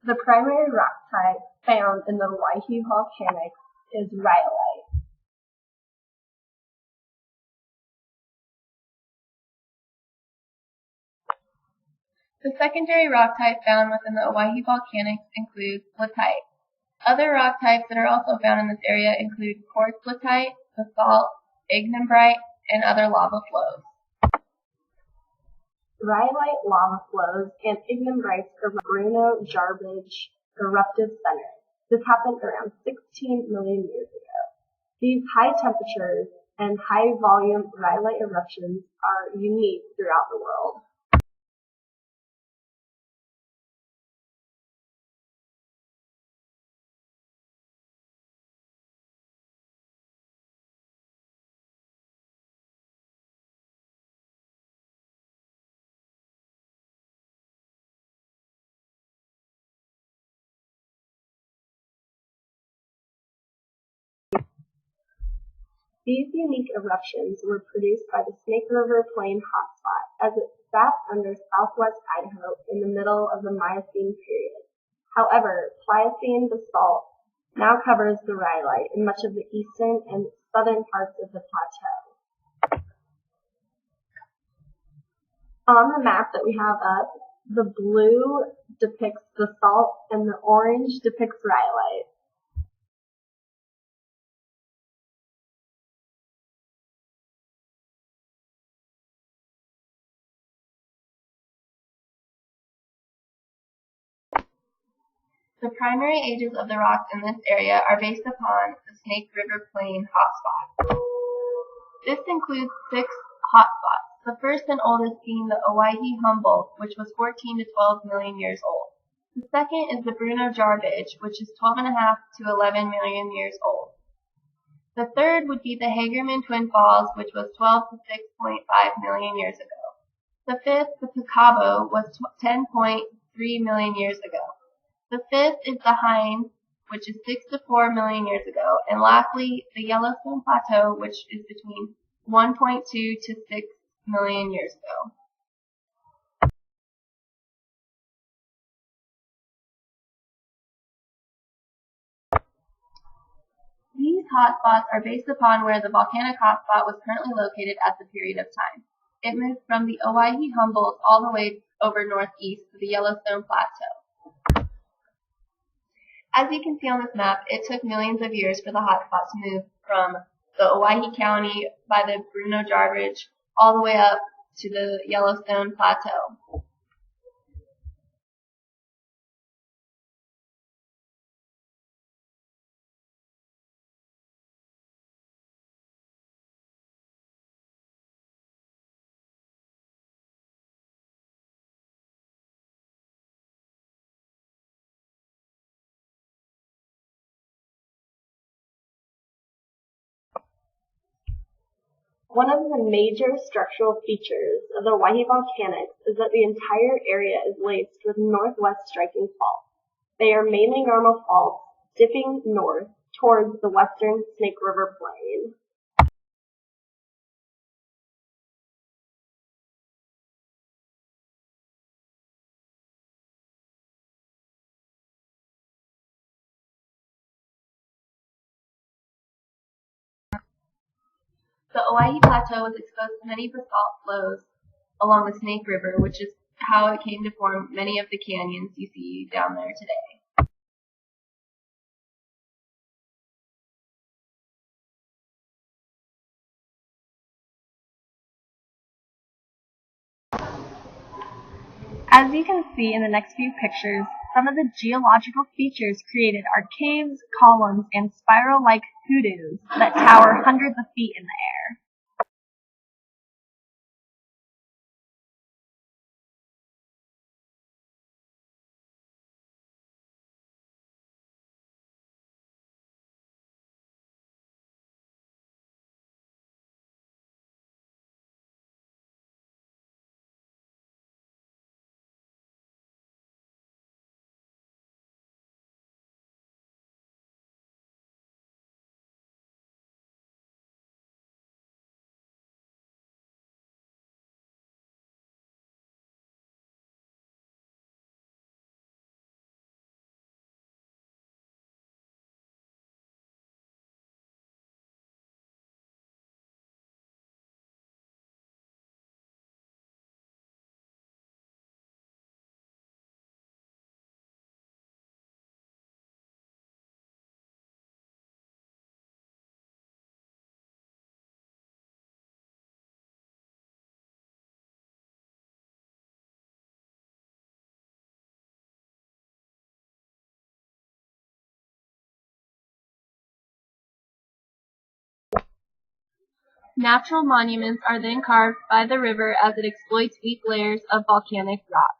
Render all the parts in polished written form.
The primary rock type found in the Hawaii volcanics is rhyolite. The secondary rock type found within the Hawaii volcanics includes latite. Other rock types that are also found in this area include quartzlitite, basalt, ignimbrite, and other lava flows. Rhyolite lava flows and ignimbrites are Bruno Garbage eruptive center. This happened around 16 million years ago. These high temperatures and high volume rhyolite eruptions are unique throughout the world. These unique eruptions were produced by the Snake River Plain hotspot as it sat under southwest Idaho in the middle of the Miocene period. However, Pliocene basalt now covers the rhyolite in much of the eastern and southern parts of the plateau. On the map that we have up, the blue depicts basalt and the orange depicts rhyolite. The primary ages of the rocks in this area are based upon the Snake River Plain hotspot. This includes 6 hotspots, the first and oldest being the Owyhee Humboldt, which was 14 to 12 million years old. The second is the Bruno Garbage, which is 12.5 to 11 million years old. The third would be the Hagerman Twin Falls, which was 12 to 6.5 million years ago. The fifth, the Picabo, was 10.3 million years ago. The fifth is the Hines, which is 6 to 4 million years ago. And lastly, the Yellowstone Plateau, which is between 1.2 to 6 million years ago. These hotspots are based upon where the volcanic hotspot was currently located at the period of time. It moved from the Owyhee Humboldt all the way over northeast to the Yellowstone Plateau. As you can see on this map, it took millions of years for the hotspot to move from the Owyhee County by the Bruno Garbage all the way up to the Yellowstone Plateau. One of the major structural features of the Hawaii volcanics is that the entire area is laced with northwest striking faults. They are mainly normal faults dipping north towards the western Snake River Plain. The Owyhee Plateau was exposed to many basalt flows along the Snake River, which is how it came to form many of the canyons you see down there today. As you can see in the next few pictures, some of the geological features created are caves, columns, and spiral-like hoodoos that tower hundreds of feet in the air. Natural monuments are then carved by the river as it exploits weak layers of volcanic rock.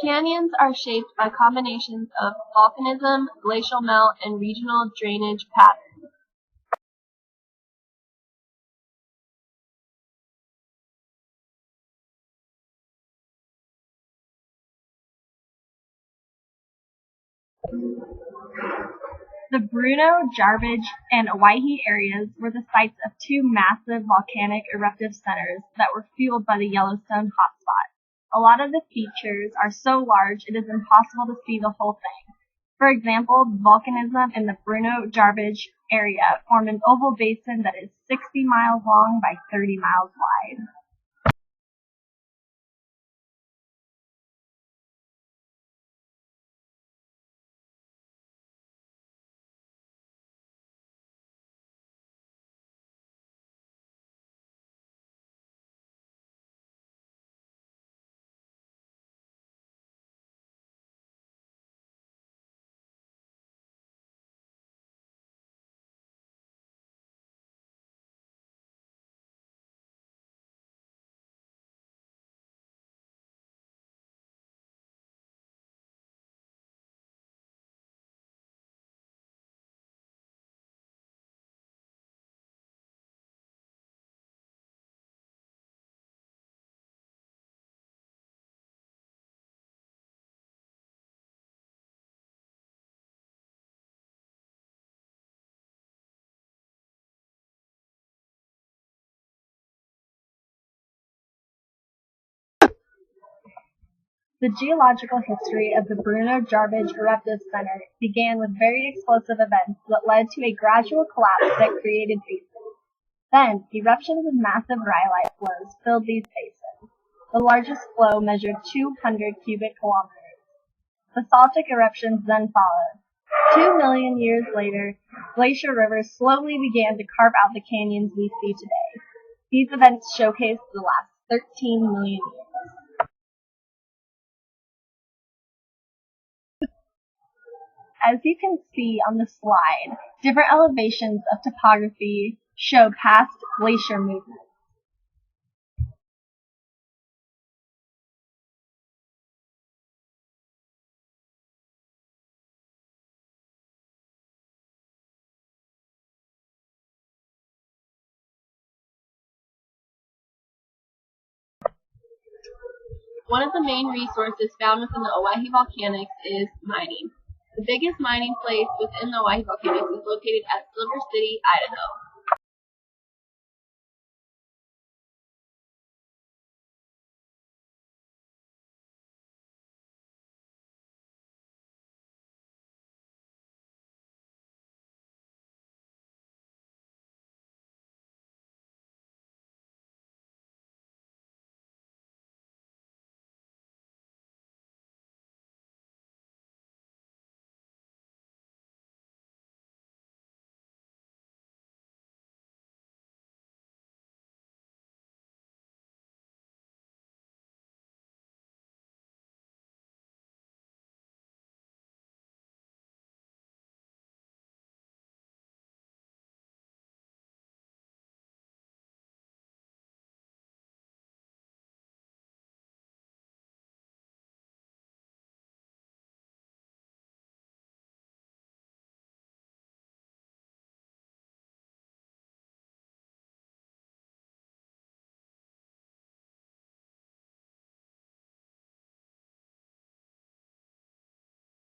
Canyons are shaped by combinations of volcanism, glacial melt, and regional drainage patterns. The Bruno, Jarbidge, and Owyhee areas were the sites of two massive volcanic eruptive centers that were fueled by the Yellowstone hotspot. A lot of the features are so large it is impossible to see the whole thing. For example, volcanism in the Bruno-Jarbidge area formed an oval basin that is 60 miles long by 30 miles wide. The geological history of the Bruno-Jarbidge Eruptive Center began with very explosive events that led to a gradual collapse that created basins. Then, eruptions of massive rhyolite flows filled these basins. The largest flow measured 200 cubic kilometers. Basaltic eruptions then followed. 2 million years later, glacier rivers slowly began to carve out the canyons we see today. These events showcased the last 13 million years. As you can see on the slide, different elevations of topography show past glacier movements. One of the main resources found within the Owyhee volcanics is mining. The biggest mining place within the Owyhee volcanics is located at Silver City, Idaho.